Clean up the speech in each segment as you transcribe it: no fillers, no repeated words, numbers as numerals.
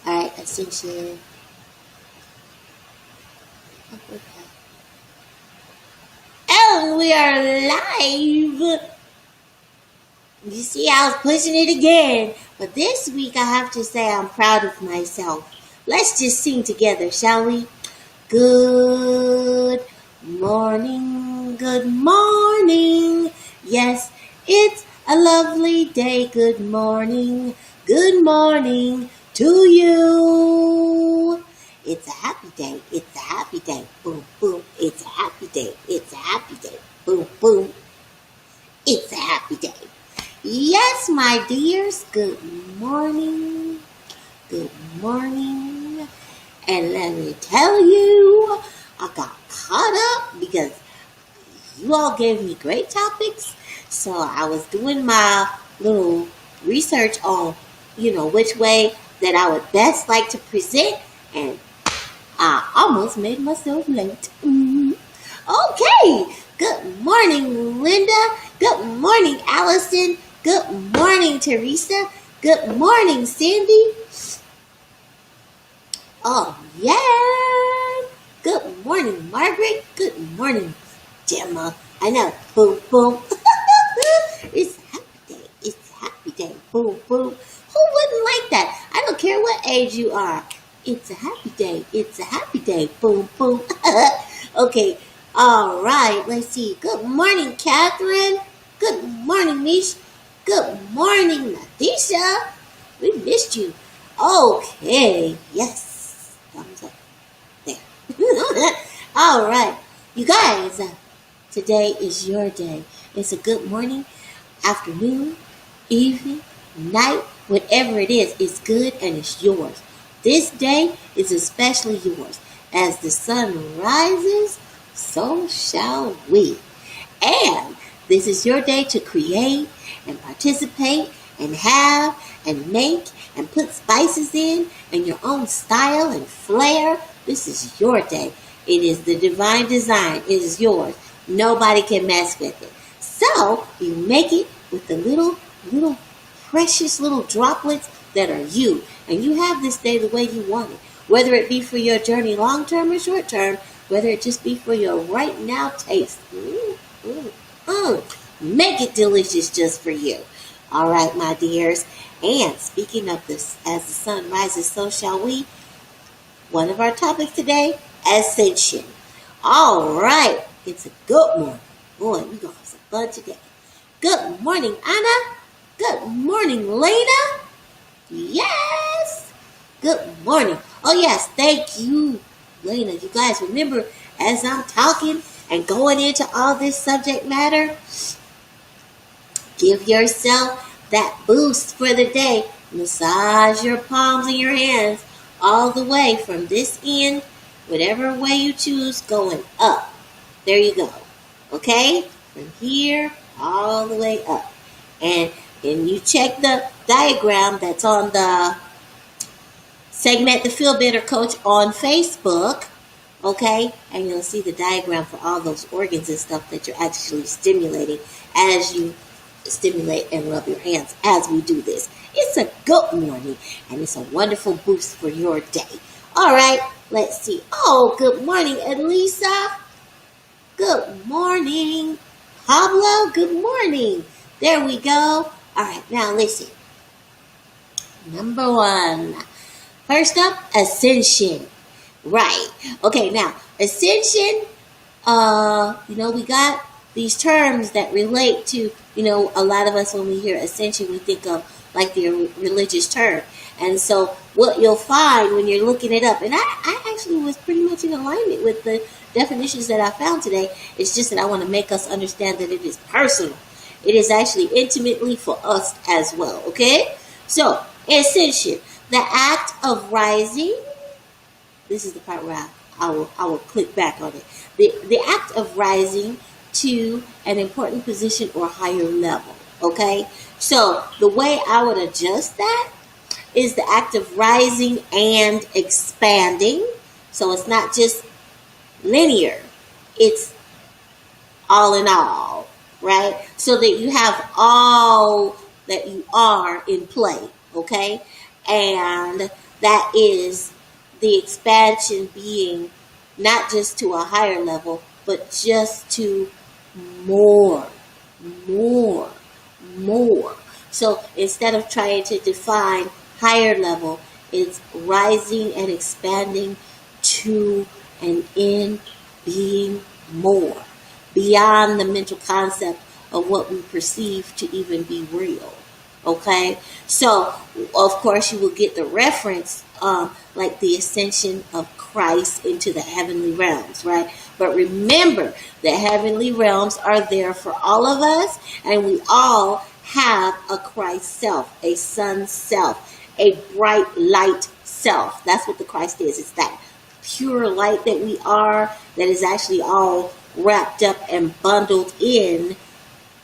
Alright, Ascension. Oh, we are live. You see, I was pushing it again. But this week, I have to say I'm proud of myself. Let's just sing together, shall we? Good morning, good morning. Yes, it's a lovely day. Good morning to you. It's a happy day. It's a happy day. Boom, boom. It's a happy day. It's a happy day. Boom, boom. It's a happy day. Yes, my dears. Good morning. Good morning. And let me tell you, I got caught up because you all gave me great topics. So I was doing my little research on, which way that I would best like to present. And I almost made myself late. Okay. Good morning, Linda. Good morning, Allison. Good morning, Teresa. Good morning, Sandy. Oh, yeah. Good morning, Margaret. Good morning, Gemma. I know. Boom, boom. It's a happy day. It's a happy day. Boom, boom. Who wouldn't like that? I don't care what age you are. It's a happy day. It's a happy day. Boom, boom. Okay. All right. Let's see. Good morning, Catherine. Good morning, Mish. Good morning, Nadisha. We missed you. Okay. Yes. Thumbs up. There. All right. You guys, today is your day. It's a good morning, afternoon, evening, night, whatever it is. It's good and it's yours. This day is especially yours. As the sun rises, so shall we. And this is your day to create and participate and have and make and put spices in and your own style and flair. This is your day. It is the divine design. It is yours. Nobody can mess with it. So you make it with the little precious little droplets that are you. And you have this day the way you want it. Whether it be for your journey long term or short term, whether it just be for your right now taste. Make it delicious just for you. All right, my dears. And speaking of this, as the sun rises, so shall we. One of our topics today, ascension. All right. It's a good morning. Boy, we're going to have some fun today. Good morning, Anna. Good morning, Lena. Yes. Good morning. Oh, yes. Thank you, Lena. You guys remember, as I'm talking and going into all this subject matter, give yourself that boost for the day. Massage your palms and your hands all the way from this end, whatever way you choose, going up. There you go. Okay? From here all the way up. And you check the diagram that's on the Segmet the Feel Better Coach on Facebook. Okay? And you'll see the diagram for all those organs and stuff that you're actually stimulating as you stimulate and rub your hands as we do this. It's a good morning and it's a wonderful boost for your day. All right. Let's see. Oh, good morning, Elisa. Good morning, Pablo. Good morning. There we go. All right, now listen. Number one. First up, ascension. Right. Okay, now, ascension, we got these terms that relate to, a lot of us when we hear ascension, we think of like the religious term. And so what you'll find when you're looking it up, and I actually was pretty much in alignment with the definitions that I found today. It's just that I want to make us understand that it is personal. It is actually intimately for us as well, okay? So, ascension, the act of rising. This is the part where I will click back on it. The act of rising to an important position or higher level, okay? So, the way I would adjust that is the act of rising and expanding. So it's not just linear. It's all in all, right? So that you have all that you are in play, okay? And that is the expansion being not just to a higher level, but just to more, more, more. So instead of trying to define higher level, it's rising and expanding to and in being more, beyond the mental concept of what we perceive to even be real. Okay? So, of course, you will get the reference, like the ascension of Christ into the heavenly realms, right? But remember, the heavenly realms are there for all of us, and we all have a Christ self, a sun self, a bright light self. That's what the Christ is. It's that pure light that we are, that is actually all wrapped up and bundled in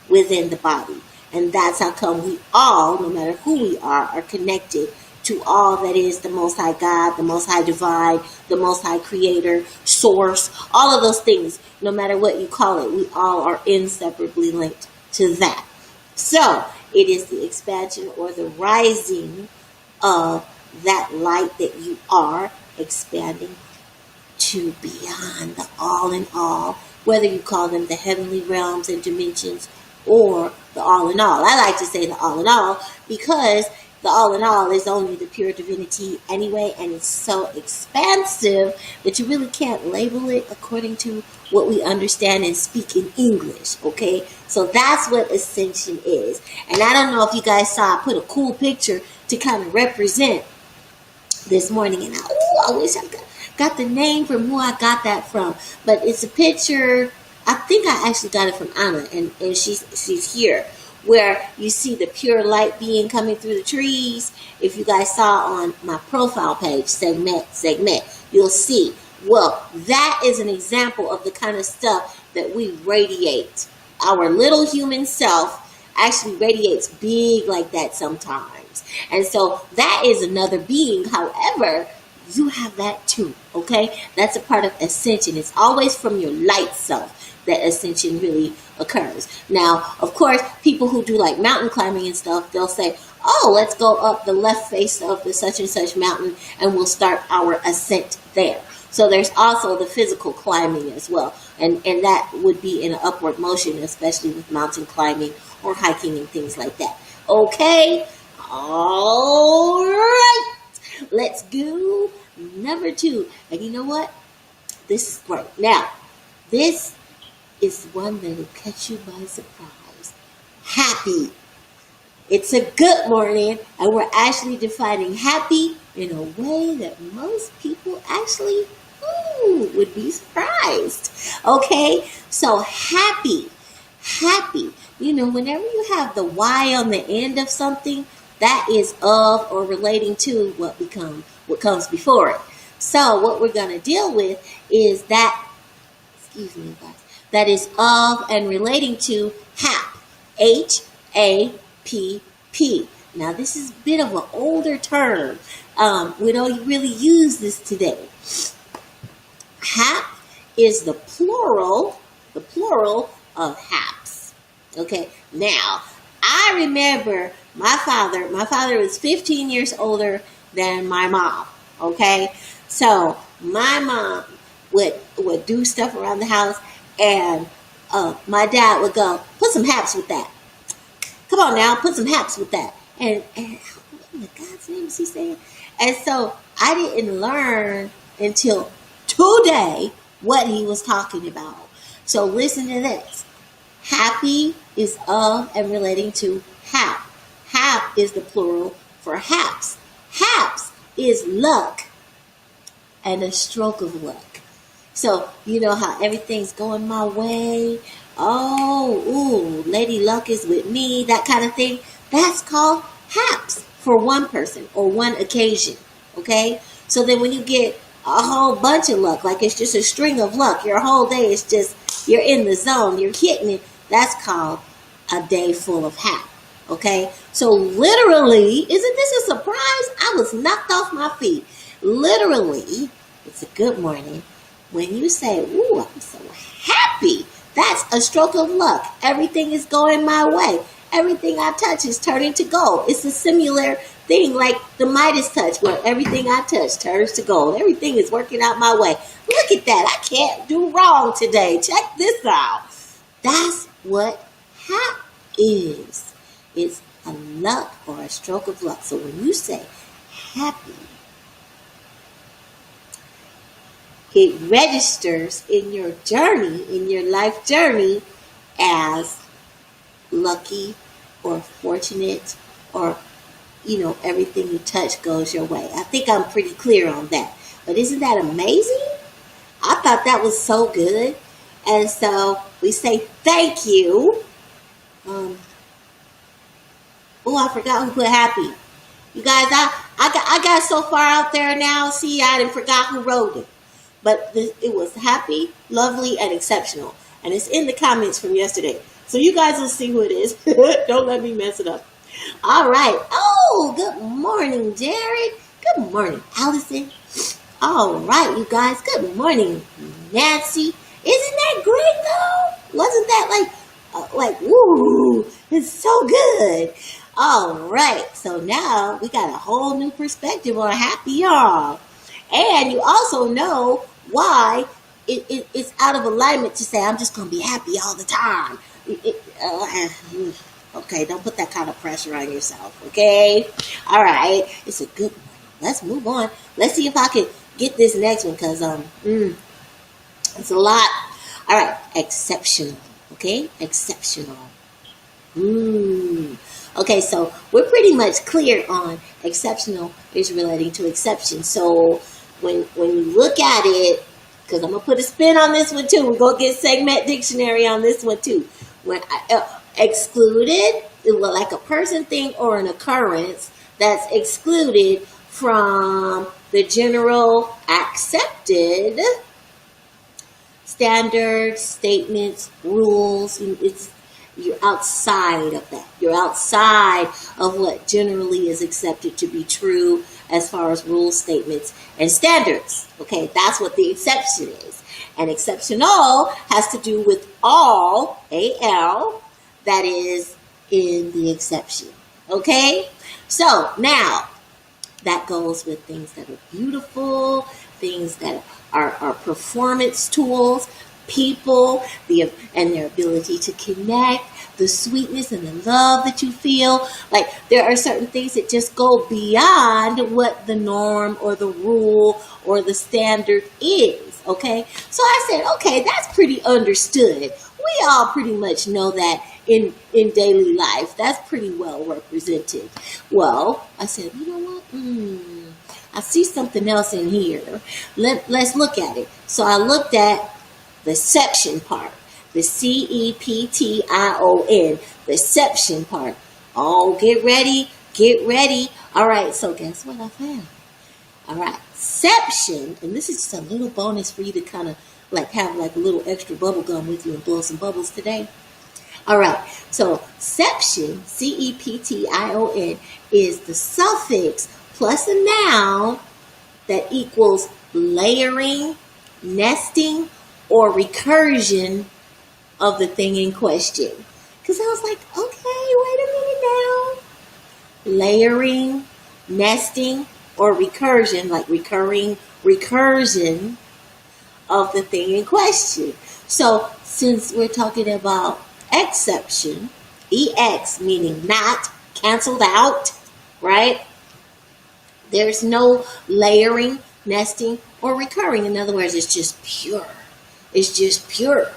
within the body. And that's how come we all, no matter who we are connected to all that is the Most High God, the Most High Divine, the Most High Creator, Source, all of those things. No matter what you call it, we all are inseparably linked to that. So it is the expansion or the rising of that light that you are expanding to beyond the all in all, whether you call them the heavenly realms and dimensions or the all in all. I like to say the all in all because the all in all is only the pure divinity anyway, and it's so expansive that you really can't label it according to what we understand and speak in English, okay? So that's what ascension is. And I don't know if you guys saw, I put a cool picture to kind of represent this morning, and I wish I got the name from who I got that from, but it's a picture. I think I actually got it from Anna, and she's here, where you see the pure light being coming through the trees. If you guys saw on my profile page, Segmet, you'll see. Well, that is an example of the kind of stuff that we radiate. Our little human self actually radiates big like that sometimes. And so that is another being. However, you have that too, okay? That's a part of ascension. It's always from your light self that ascension really occurs. Now, of course, people who do like mountain climbing and stuff, they'll say, oh, let's go up the left face of the such and such mountain and we'll start our ascent there. So there's also the physical climbing as well. And that would be in an upward motion, especially with mountain climbing or hiking and things like that. Okay? All right. Let's go. Number 2. And you know what? This is great. Now, this is one that will catch you by surprise. Happy. It's a good morning, and we're actually defining happy in a way that most people actually would be surprised. Okay? So happy. You know, whenever you have the Y on the end of something, that is of or relating to what comes before it. So what we're going to deal with is that, that is of and relating to HAP. H-A-P-P. Now this is a bit of an older term. We don't really use this today. HAP is the plural of HAPs. Okay, now I remember my father was 15 years older than my mom. Okay, so my mom would do stuff around the house, and my dad would go, put some haps with that. Come on now, put some haps with that. And what in God's name is he saying? And so I didn't learn until today what he was talking about. So listen to this. Happy is of and relating to hap. Hap is the plural for haps. Haps is luck and a stroke of luck. So you know how everything's going my way. Lady Luck is with me, that kind of thing. That's called haps for one person or one occasion. Okay? So then when you get a whole bunch of luck, like it's just a string of luck, your whole day is just, you're in the zone, you're hitting it, that's called a day full of hap. Okay? So literally, isn't this a surprise? I was knocked off my feet. Literally, it's a good morning. When you say, ooh, I'm so happy, that's a stroke of luck. Everything is going my way. Everything I touch is turning to gold. It's a similar thing like the Midas touch, where everything I touch turns to gold. Everything is working out my way. Look at that. I can't do wrong today. Check this out. That's what hap is. It's a luck or a stroke of luck. So when you say happy, it registers in your journey, in your life journey, as lucky or fortunate, or everything you touch goes your way. I think I'm pretty clear on that. But isn't that amazing? I thought that was so good. And so we say thank you. I forgot who put happy. You guys, I got so far out there now. See, I didn't forgot who wrote it. But it was happy, lovely, and exceptional. And it's in the comments from yesterday. So you guys will see who it is. Don't let me mess it up. All right. Oh, good morning, Jared. Good morning, Allison. All right, you guys. Good morning, Nancy. Isn't that great, though? Wasn't that like, woo, it's so good. All right. So now we got a whole new perspective on happy, y'all. And you also know why it's out of alignment to say, I'm just going to be happy all the time. Okay, don't put that kind of pressure on yourself, okay? All right, it's a good one. Let's move on. Let's see if I can get this next one, because it's a lot. All right, exceptional, okay? Exceptional. Okay, so we're pretty much clear on exceptional is relating to exception. So when you look at it, because I'm going to put a spin on this one too. We're going to get Segmet Dictionary on this one too. When excluded, like a person, thing, or an occurrence that's excluded from the general accepted standards, statements, rules. You're outside of that. You're outside of what generally is accepted to be true as far as rules, statements, and standards. Okay, that's what the exception is. And exceptional has to do with all, A-L, that is in the exception. Okay? So now, that goes with things that are beautiful, things that are performance tools, people, and their ability to connect, the sweetness and the love that you feel. Like, there are certain things that just go beyond what the norm or the rule or the standard is. Okay? So I said, okay, that's pretty understood. We all pretty much know that in daily life. That's pretty well represented. Well, I said, you know what? I see something else in here. Let's look at it. So I looked at the exception part. The CEPTION. The exception part. Oh, get ready. Get ready. All right, so guess what I found? All right, exception, and this is just a little bonus for you to kind of have a little extra bubble gum with you and blow some bubbles today. All right, so exception, CEPTION, is the suffix plus a noun that equals layering, nesting, or recursion of the thing in question. Because I was like, okay, wait a minute now. Layering, nesting, or recursion, like recursion of the thing in question. So since we're talking about exception, EX meaning not, canceled out, right? There's no layering, nesting, or recurring. In other words, it's just pure. It's just pure.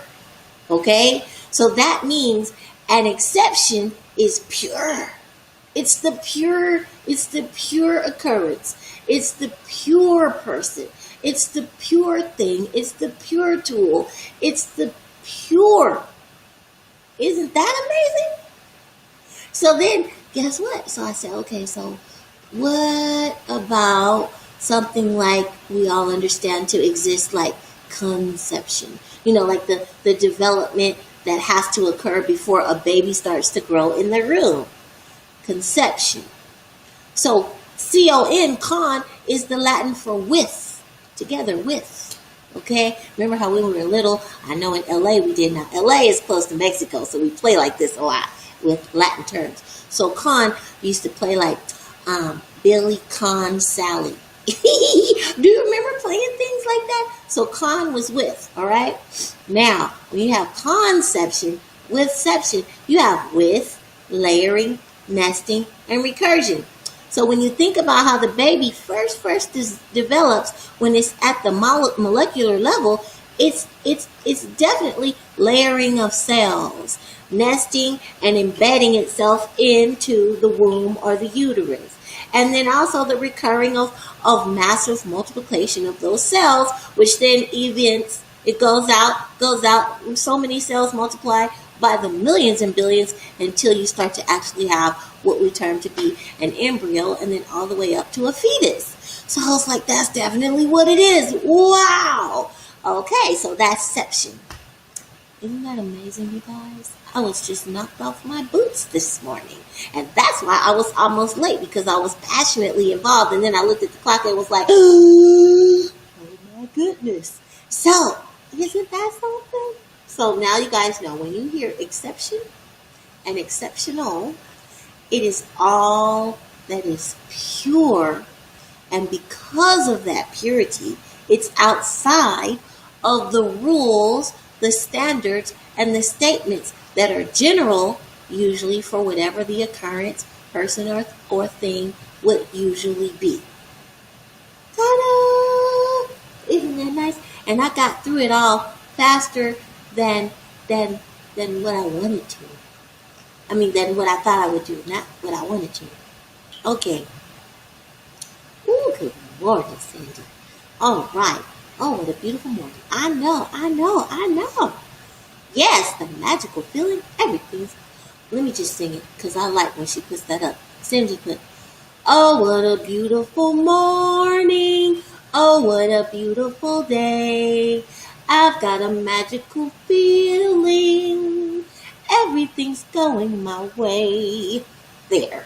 Okay? So that means an exception is pure. It's the pure occurrence. It's the pure person. It's the pure thing. It's the pure tool. It's the pure. Isn't that amazing? So then, guess what? So I said, okay, so what about something like we all understand to exist, like conception? Like the development that has to occur before a baby starts to grow in the room. Conception. So con is the Latin for with, together with. Okay? Remember how when we were little, I know in LA we did not. LA is close to Mexico, so we play like this a lot with Latin terms. So con used to play like, Billy Con Sally. Do you remember playing things like that? So con was with, all right? Now, when you have conception, withception, you have with, layering, nesting, and recursion. So when you think about how the baby first develops when it's at the molecular level, it's definitely layering of cells, nesting and embedding itself into the womb or the uterus. And then also the recurring of massive multiplication of those cells, which then events, it goes out, so many cells multiply by the millions and billions until you start to actually have what we term to be an embryo, and then all the way up to a fetus. So I was like, that's definitely what it is. Wow. Okay, so that's seption. Isn't that amazing, you guys? I was just knocked off my boots this morning. And that's why I was almost late, because I was passionately involved. And then I looked at the clock and was like, oh my goodness. So, isn't that something? So now you guys know, when you hear exception and exceptional, it is all that is pure. And because of that purity, it's outside of the rules, the standards, and the statements that are general, usually for whatever the occurrence, person, or thing would usually be. Ta-da! Isn't that nice? And I got through it all faster than what I wanted to. I mean, than what I thought I would do, not what I wanted to. Okay. Ooh, good morning, Cindy. All right. Oh, what a beautiful morning. I know. Yes, the magical feeling, everything's. Let me just sing it, because I like when she puts that up. Cindy put, oh, what a beautiful morning. Oh, what a beautiful day. I've got a magical feeling. Everything's going my way. There.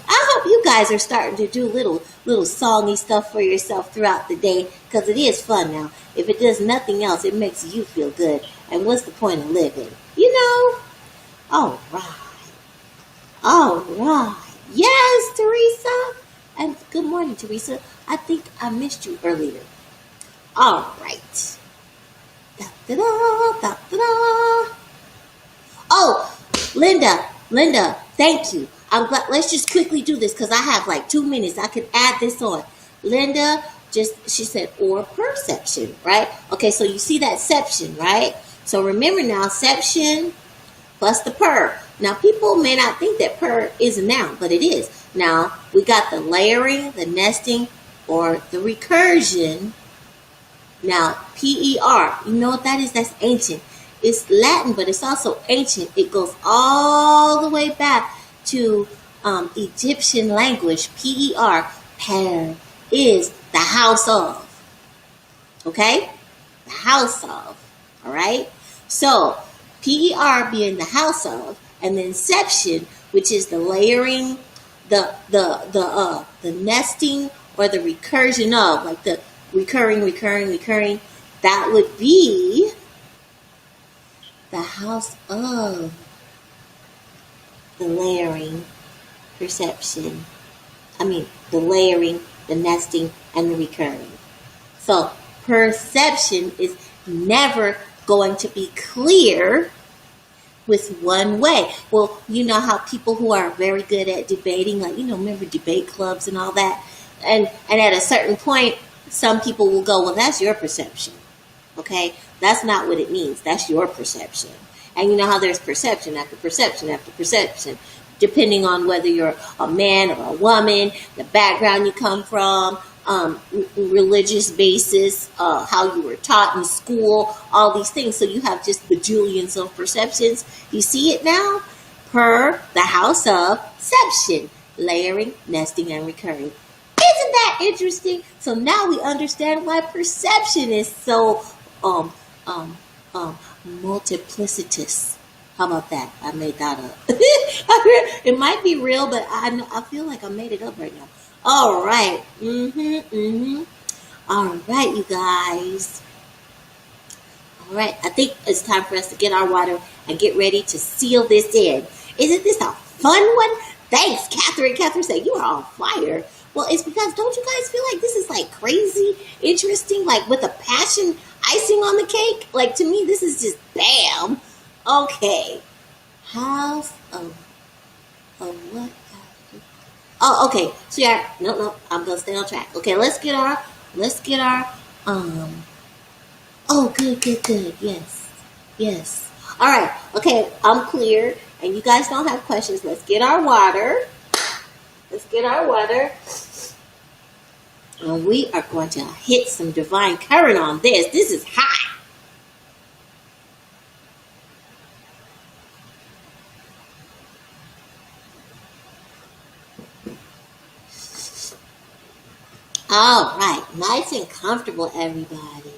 I hope you guys are starting to do little songy stuff for yourself throughout the day, because it is fun now. If it does nothing else, it makes you feel good. And what's the point of living? You know? All right. Yes, Teresa. And good morning, Teresa. I think I missed you earlier. All right. Da-da-da. Oh, Linda, thank you. I'm glad. Let's just quickly do this, because I have like 2 minutes. I could add this on. Linda, she said, or perception, right? Okay, so you see that seption, right? So remember now, seption plus the per. Now, people may not think that per is a noun, but it is. Now, we got the layering, the nesting, or the recursion. Now, PER, you know what that is? That's ancient. It's Latin, but it's also ancient. It goes all the way back to Egyptian language. PER, per, is the house of. Okay? The house of. All right? So, PER being the house of, and then seption, which is the layering, the nesting, or the recursion of, like the recurring, that would be the house of the layering, perception. The layering, the nesting, and the recurring. So, perception is never going to be clear with one way. Well, you know how people who are very good at debating, like, remember debate clubs and all that? And at a certain point, some people will go, well, that's your perception. Okay? That's not what it means. That's your perception. And you know how there's perception after perception after perception, depending on whether you're a man or a woman, the background you come from, religious basis, how you were taught in school, all these things. So you have just bajillions of perceptions. You see it now? Per the house of seption, layering, nesting, and recurring. Isn't that interesting? So now we understand why perception is so multiplicitous. How about that? I made that up. It might be real, but I feel like I made it up right now. All right. All right, you guys. All right. I think it's time for us to get our water and get ready to seal this in. Isn't this a fun one? Thanks, Catherine. Catherine said, you are on fire. Well, it's because don't you guys feel like this is like crazy, interesting, like with a passion icing on the cake? Like to me, this is just bam. Okay. House of what? Oh, okay. So yeah, no, I'm gonna stay on track. Okay, let's get our oh good. Yes. Alright, okay, I'm clear and you guys don't have questions. Let's get our water. And we are going to hit some divine current on this. This is hot. All right, nice and comfortable, everybody.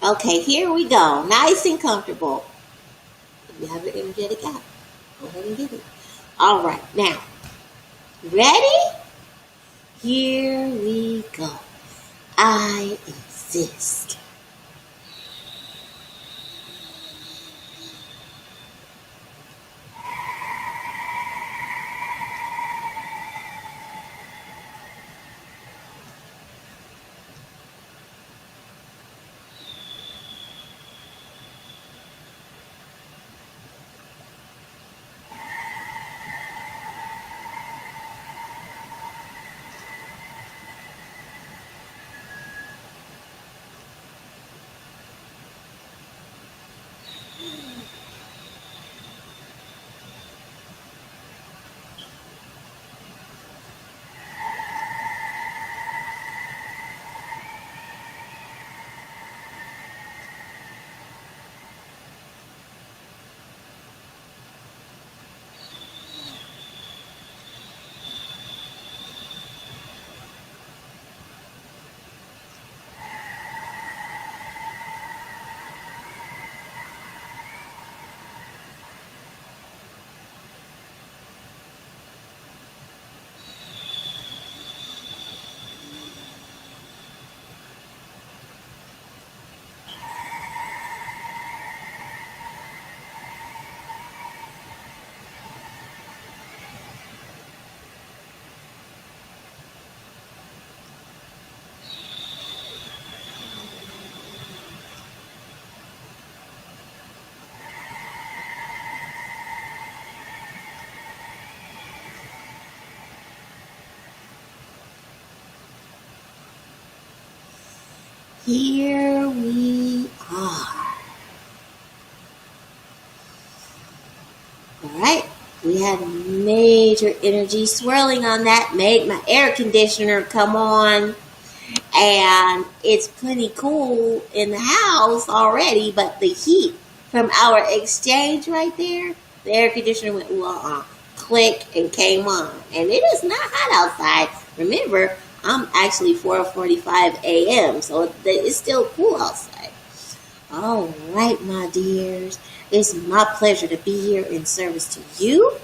Okay, here we go. Nice and comfortable. If you have an energetic app, go ahead and get it. All right, now, ready? Here we go. I exist. Here we are. All right. We had major energy swirling on that. Made my air conditioner come on. And it's plenty cool in the house already, but the heat from our exchange right there, the air conditioner went click and came on. And it is not hot outside. Remember, I'm actually 4:45 a.m., so it's still cool outside. All right, my dears. It's my pleasure to be here in service to you.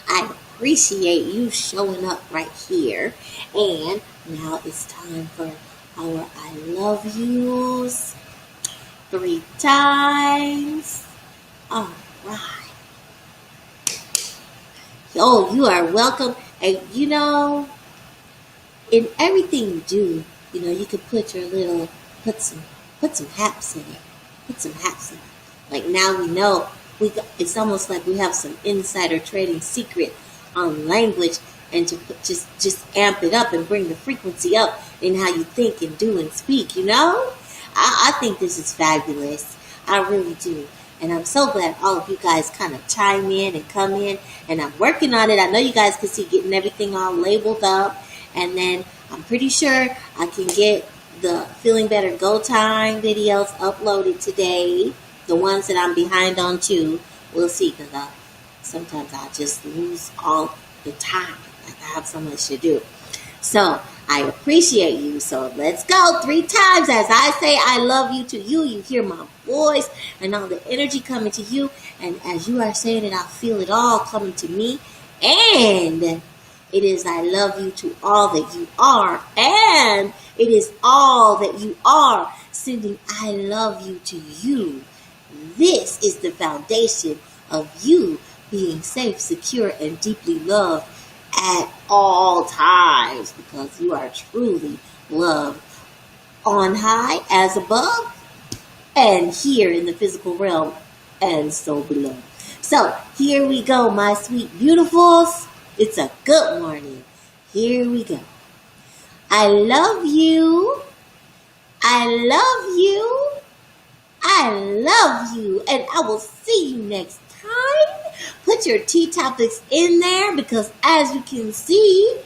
I appreciate you showing up right here. And now it's time for our I love yous 3 times. All right. Oh, you are welcome. And in everything you do, you could put some haps in it. Put some haps in it. Like now we know it's almost like we have some insider trading secret on language, and to just amp it up and bring the frequency up in how you think and do and speak. I think this is fabulous. I really do. And I'm so glad all of you guys kind of chime in and come in, and I'm working on it. I know you guys can see getting everything all labeled up, and then I'm pretty sure I can get the Feeling Better Go Time videos uploaded today. The ones that I'm behind on too. We'll see, because sometimes I just lose all the time. Like I have so much to do. So I appreciate you. So let's go 3 times as I say I love you to you. You hear my voice and all the energy coming to you. And as you are saying it, I feel it all coming to me. And it is I love you to all that you are. And it is all that you are sending I love you to you. This is the foundation of you being safe, secure, and deeply loved at all times, because you are truly loved on high as above and here in the physical realm and so below. So here we go, my sweet beautifuls. It's a good morning. Here we go. I love you. I love you. I love you. And I will see you next time. Put your tea topics in there, because as you can see,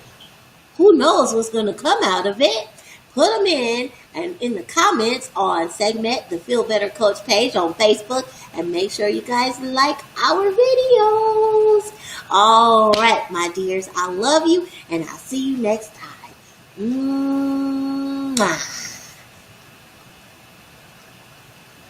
who knows what's going to come out of it. Put them in and in the comments on Segmet, the Feel Better Coach page on Facebook, and make sure you guys like our videos. All right, my dears, I love you, and I'll see you next time. Mwah.